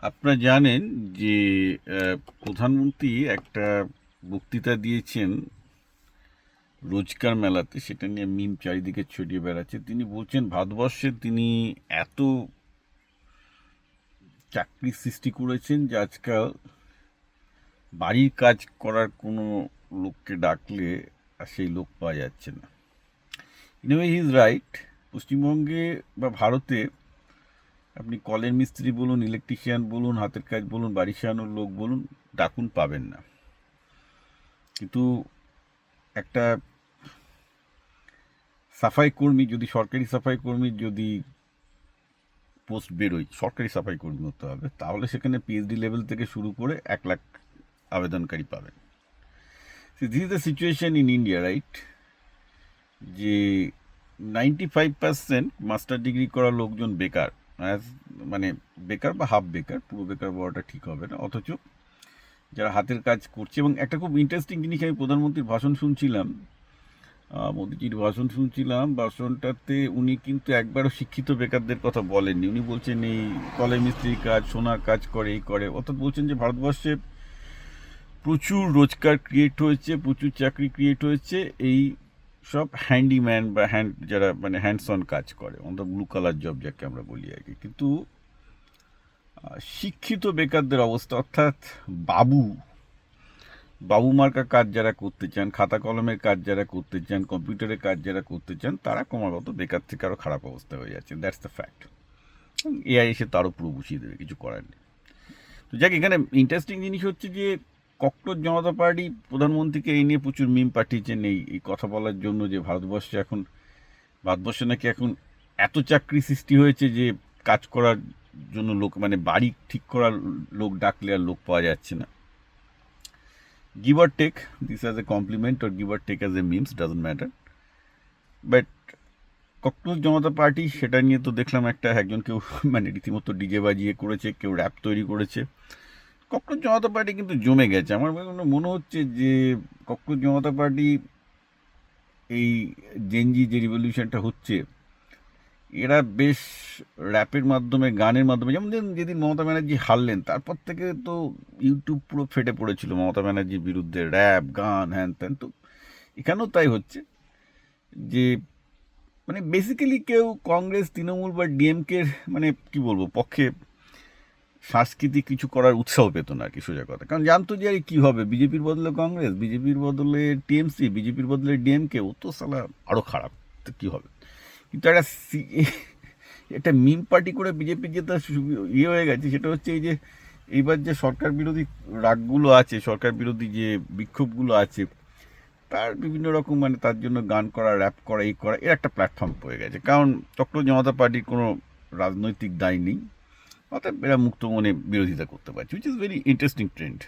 আপনারা জানেন যে প্রধানমন্ত্রী একটা বক্তৃতা দিয়েছেন রোজকার মেলাতে, সেটা নিয়ে মিম চারিদিকে ছড়িয়ে বেড়াচ্ছে। তিনি বলছেন ভারতবর্ষে তিনি এত চাকরির সৃষ্টি করেছেন যে আজকাল বাড়ির কাজ করার কোনো লোককে ডাকলে আর সেই লোক পাওয়া যাচ্ছে না। In way he is right. পশ্চিমবঙ্গে বা ভারতে আপনি কলের মিস্ত্রি বলুন, ইলেকট্রিশিয়ান বলুন, হাতের কাজ বলুন, বাড়ি সারানোর লোক বলুন, ডাকুন পাবেন না। কিন্তু একটা সাফাই কর্মী, যদি সরকারি সাফাই কর্মীর যদি পোস্ট বেরোয়, সরকারি সাফাই কর্মী হতে হবে, তাহলে সেখানে পিএইচডি লেভেল থেকে শুরু করে 1 লাখ আবেদনকারী পাবেন। This is the situation in India, right? যে 95% মাস্টার ডিগ্রি করা লোকজন বেকার, মানে বেকার বা হাফ বেকার, পুরো বেকার বলাটা ঠিক হবে না। অথচ যারা হাতের কাজ করছে, এবং একটা খুব ইন্টারেস্টিং জিনিস, আমি প্রধানমন্ত্রীর ভাষণ শুনছিলাম, মোদিজির ভাষণ শুনছিলাম, ভাষণটাতে উনি কিন্তু একবারও শিক্ষিত বেকারদের কথা বলেননি। উনি বলছেন এই কলের মিস্ত্রির কাজ, সোনার কাজ করে, এই করে। অর্থাৎ বলছেন যে ভারতবর্ষে প্রচুর রোজগার ক্রিয়েট হয়েছে, প্রচুর চাকরি ক্রিয়েট হয়েছে এই সব হ্যান্ডিম্যান বা যারা মানে হ্যান্ডস অন কাজ করে, অন্তত ব্লু কালার জব যাকে আমরা বলি আর কি। কিন্তু শিক্ষিত বেকারদের অবস্থা, অর্থাৎ বাবু বাবু মার্কা কাজ যারা করতে চান, খাতা কলমের কাজ যারা করতে চান, কম্পিউটারের কাজ যারা করতে চান, তারা ক্রমাগত বেকার থেকে আরও খারাপ অবস্থা হয়ে যাচ্ছে। That's the fact. এআই এসে তারও পুরো বুঝিয়ে দেবে, কিছু করার নেই। তো যাক, এখানে ইন্টারেস্টিং জিনিস হচ্ছে যে ককরোচ জনতা পার্টি প্রধানমন্ত্রীকে এই নিয়ে প্রচুর মিম পাঠিয়েছেন এই কথা বলার জন্য যে ভারতবর্ষে নাকি এখন এত চাকরি সৃষ্টি হয়েছে যে কাজ করার জন্য লোক, মানে বাড়ি ঠিক করার লোক ডাকলে আর লোক পাওয়া যাচ্ছে না। Give or take this as a compliment or give or take as a memes, doesn't matter. But cockroach Janata party সেটা নিয়ে তো দেখলাম একজন কেউ মানে রীতিমতো ডিজে বাজিয়ে করেছে, কেউ র্যাপ তৈরি করেছে। ককরোচ জনতা পার্টি কিন্তু জমে গেছে। আমার মনে হচ্ছে যে ককরোচ জনতা পার্টি এই জেনজি যে রিভলিউশনটা হচ্ছে, এরা বেশ র্যাপের মাধ্যমে, গানের মাধ্যমে, যেমন যেদিন মমতা ব্যানার্জি হারলেন তারপর থেকে তো ইউটিউব পুরো ফেটে পড়েছিল মমতা ব্যানার্জির বিরুদ্ধে, র্যাপ, গান, হ্যান ত্যান। তো এখানেও তাই হচ্ছে যে মানে বেসিক্যালি কেউ কংগ্রেস, তৃণমূল বা ডিএমকের মানে কি বলবো পক্ষে সাংস্কৃতিক কিছু করার উৎসাহ পেত না আর কি, সোজা কথা। কারণ জানতো যে আরে কী হবে, বিজেপির বদলে কংগ্রেস, বিজেপির বদলে টিএমসি, বিজেপির বদলে ডিএমকে, ও তো সালা আরও খারাপ, তো কী হবে। কিন্তু একটা মিম পার্টি করে বিজেপি যে তার ইয়ে হয়ে গেছে, সেটা হচ্ছে এই যে এইবার যে সরকার বিরোধী রাগগুলো আছে, সরকার বিরোধী যে বিক্ষোভগুলো আছে, তার বিভিন্ন রকম মানে তার জন্য গান করা, র্যাপ করা, এই করা, এর একটা প্ল্যাটফর্ম হয়ে গেছে। কারণ চক্র জনতা পার্টির কোনো রাজনৈতিক দায় নেই, অর্থাৎ এরা মুক্ত মনে বিরোধিতা করতে পারছে, which is very interesting trend.